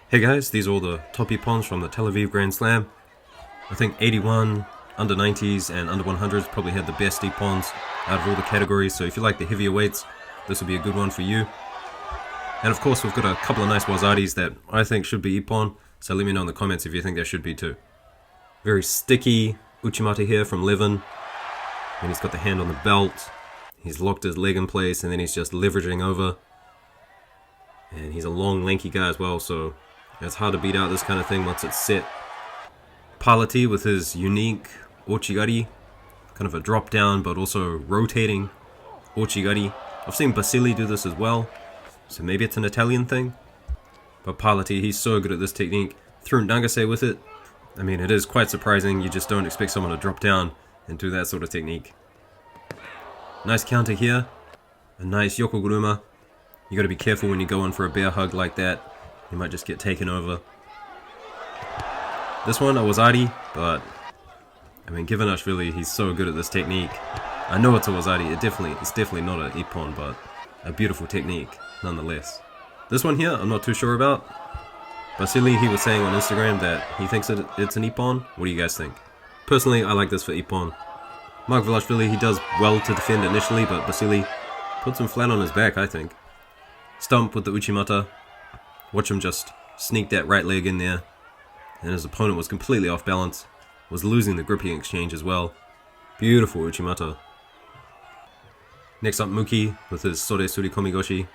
Hey guys, these are all the top Ippons from the Tel Aviv Grand Slam. I think 81, under 90s and under 100s probably had the best Ippons out of all the categories, so if you like the heavier weights, this will be a good one for you. And of course we've got a couple of nice wazaris that I think should be Ippon, so let me know in the comments if you think there should be too. Very sticky Uchimata here from Levin, and he's got the hand on the belt, he's locked his leg in place and then he's just leveraging over. And he's a long lanky guy as well, so it's hard to beat out this kind of thing once it's set. Palati with his unique ochigari, kind of a drop down but also rotating ochigari. I've seen Basili do this as well, so maybe it's an Italian thing. But Palati, he's so good at this technique. Threw Nagase with it. I mean, it is quite surprising, you just don't expect someone to drop down and do that sort of technique. Nice counter here, a nice Yokoguruma. You gotta be careful when you go in for a bear hug like that. You might just get taken over. This one, a wazari, but I mean, given Ashvili, he's so good at this technique. I know it's a wazari, it's definitely not an ippon, but a beautiful technique nonetheless. This one here, I'm not too sure about. Basili, he was saying on Instagram that he thinks it's an ippon. What do you guys think? Personally, I like this for ippon. Mark Velashvili, he does well to defend initially, but Basili puts him flat on his back, I think. Stump with the Uchimata. Watch him just sneak that right leg in there. And his opponent was completely off balance. Was losing the gripping exchange as well. Beautiful Uchimata. Next up, Muki with his Sore Surikomigoshi.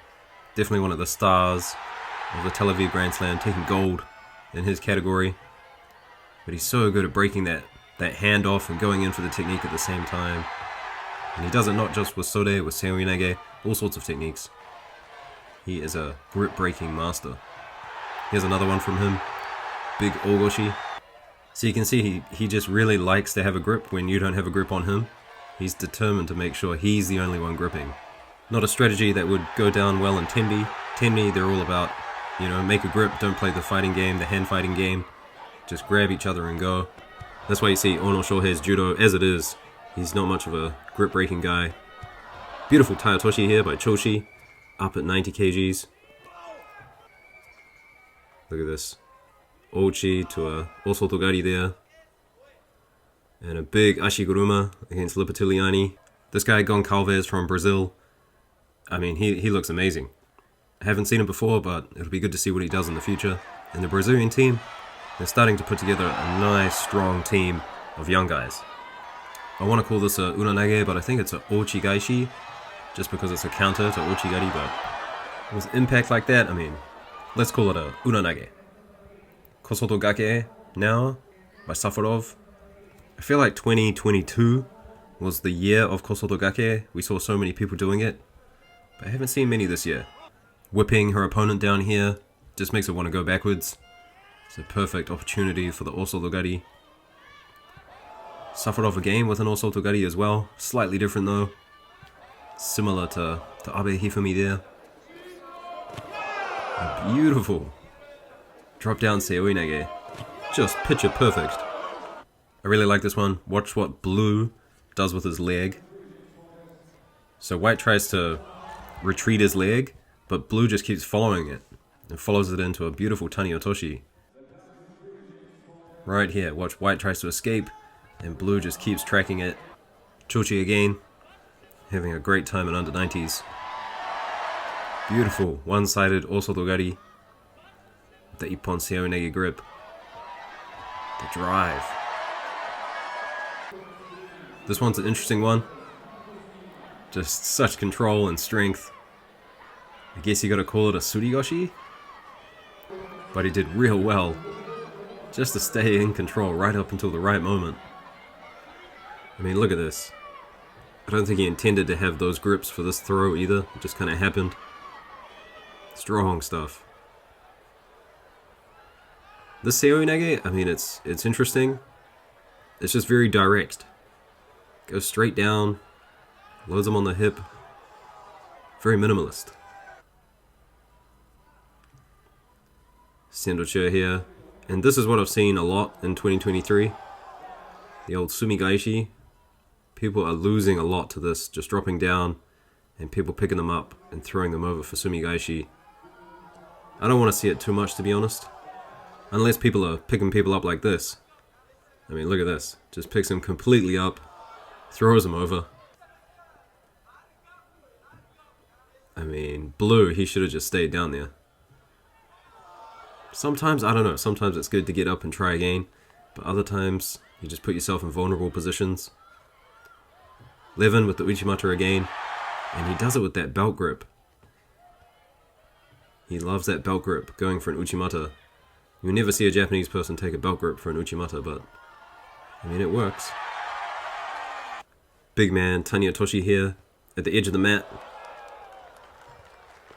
Definitely one of the stars of the Tel Aviv Grand Slam, taking gold in his category. But he's so good at breaking that hand off and going in for the technique at the same time. And he does it not just with Sore, with Seoinage, all sorts of techniques. He is a grip-breaking master. Here's another one from him. Big Ogoshi. So you can see he just really likes to have a grip when you don't have a grip on him. He's determined to make sure he's the only one gripping. Not a strategy that would go down well in Tenbi. Tenbi, they're all about, you know, make a grip, don't play the fighting game, the hand fighting game. Just grab each other and go. That's why you see Ono Shohei's judo as it is. He's not much of a grip-breaking guy. Beautiful Tayotoshi here by Choshi. Up at 90 kgs. Look at this. Ochi to a Osotogari there. And a big Ashiguruma against Lipatiliani. This guy, Goncalves from Brazil. I mean, he looks amazing. I haven't seen him before, but it'll be good to see what he does in the future. And the Brazilian team, they're starting to put together a nice, strong team of young guys. I want to call this a Unanage, but I think it's a Ochigaishi. Just because it's a counter to Ochigari, but with impact like that, I mean, let's call it a Unanage. Kosotogake now by Safarov. I feel like 2022 was the year of Kosotogake. We saw so many people doing it, but I haven't seen many this year. Whipping her opponent down here just makes her want to go backwards. It's a perfect opportunity for the Osotogari. Safarov again with an Osotogari as well. Slightly different though. Similar to Abe Hifumi there. A beautiful drop down Seoinage. Just picture perfect. I really like this one. Watch what Blue does with his leg. So White tries to retreat his leg, but Blue just keeps following it and follows it into a beautiful Taniotoshi. Right here, watch White tries to escape and Blue just keeps tracking it. Chochi again. Having a great time in under 90s. Beautiful one-sided Osotogari. The Ippon Seoinage grip. The drive. This one's an interesting one. Just such control and strength. I guess you gotta call it a Surigoshi. But he did real well. Just to stay in control right up until the right moment. I mean, look at this. I don't think he intended to have those grips for this throw either. It just kind of happened. Strong stuff. This Seoinage, I mean, it's interesting. It's just very direct. Goes straight down. Loads them on the hip. Very minimalist. Sendocha here. And this is what I've seen a lot in 2023. The old Sumigaishi. People are losing a lot to this, just dropping down and people picking them up and throwing them over for Sumigaishi. I don't want to see it too much, to be honest. Unless people are picking people up like this. I mean, look at this. Just picks him completely up, throws him over. I mean, blue, he should have just stayed down there. Sometimes, I don't know, sometimes it's good to get up and try again, but other times, you just put yourself in vulnerable positions. Levin with the Uchimata again, and he does it with that belt grip. He loves that belt grip, going for an Uchimata. You'll never see a Japanese person take a belt grip for an Uchimata, but, I mean, it works. Big man, Tanya Toshi here, at the edge of the mat.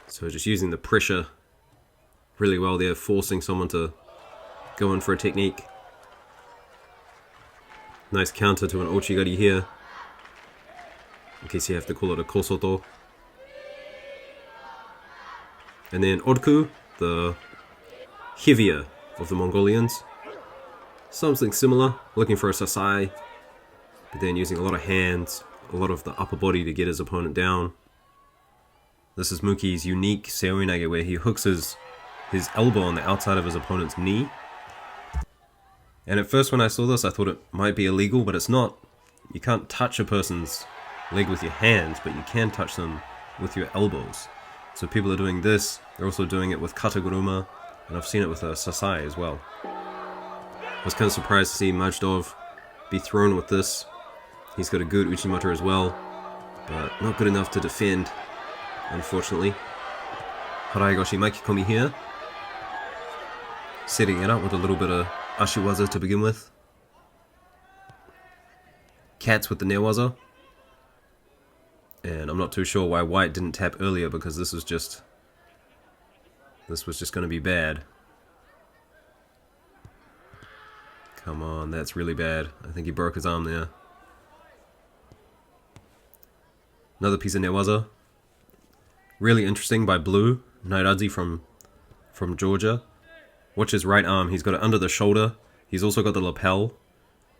So just using the pressure really well there, forcing someone to go in for a technique. Nice counter to an Ochigari here, in case you have to call it a Kosoto. And then Odku, the heavier of the Mongolians. Something similar, looking for a Sasai, but then using a lot of hands, a lot of the upper body to get his opponent down. This is Muki's unique Seoinage, where he hooks his elbow on the outside of his opponent's knee. And at first when I saw this, I thought it might be illegal, but it's not. You can't touch a person's leg with your hands, but you can touch them with your elbows. So people are doing this, they're also doing it with Kataguruma, and I've seen it with a Sasai as well. I was kind of surprised to see Majdov be thrown with this. He's got a good Uchimata as well, but not good enough to defend, unfortunately. Haraigoshi Makikomi here, setting it up with a little bit of Ashiwaza to begin with. Cats with the Newaza. And I'm not too sure why White didn't tap earlier, because this was just going to be bad. Come on, that's really bad. I think he broke his arm there. Another piece of Newaza. Really interesting by Blue, Nairadzi from Georgia. Watch his right arm, he's got it under the shoulder. He's also got the lapel.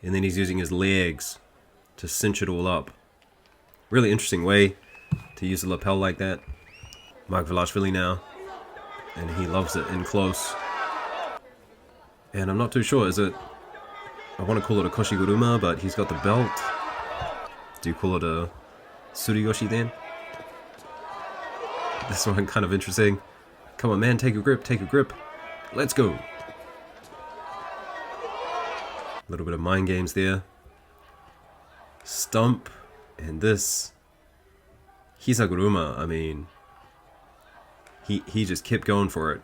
And then he's using his legs to cinch it all up. Really interesting way to use the lapel like that. Mark Velashvili now. And he loves it in close. And I'm not too sure, is it... I want to call it a Koshiguruma, but he's got the belt. Do you call it a Tsuruyoshi then? This one kind of interesting. Come on man, take a grip, take a grip. Let's go. A little bit of mind games there. Stump. And this Hisaguruma, I mean, he just kept going for it.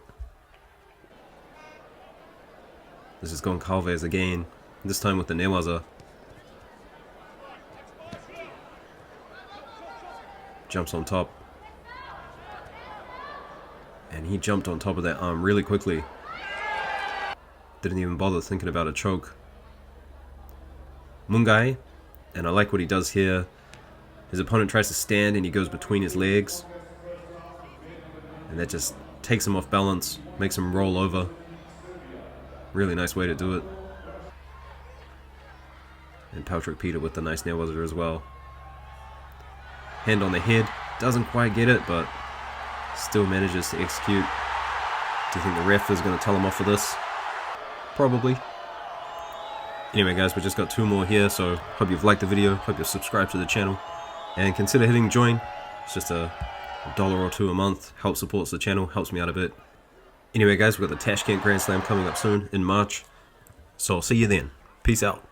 This is Goncalves again, this time with the Newaza. Jumps on top. And he jumped on top of that arm really quickly. Didn't even bother thinking about a choke. Mungai, and I like what he does here. His opponent tries to stand and he goes between his legs. And that just takes him off balance, makes him roll over. Really nice way to do it. And Patrick Peter with the nice Newaza as well. Hand on the head, doesn't quite get it, but still manages to execute. Do you think the ref is going to tell him off for this? Probably. Anyway guys, we just got 2 more here, so hope you've liked the video, hope you're subscribed to the channel, and consider hitting join. It's just $1 or $2 a month, helps supports the channel, helps me out a bit. Anyway guys, we've got the Tashkent Grand Slam coming up soon in March, so I'll see you then. Peace out.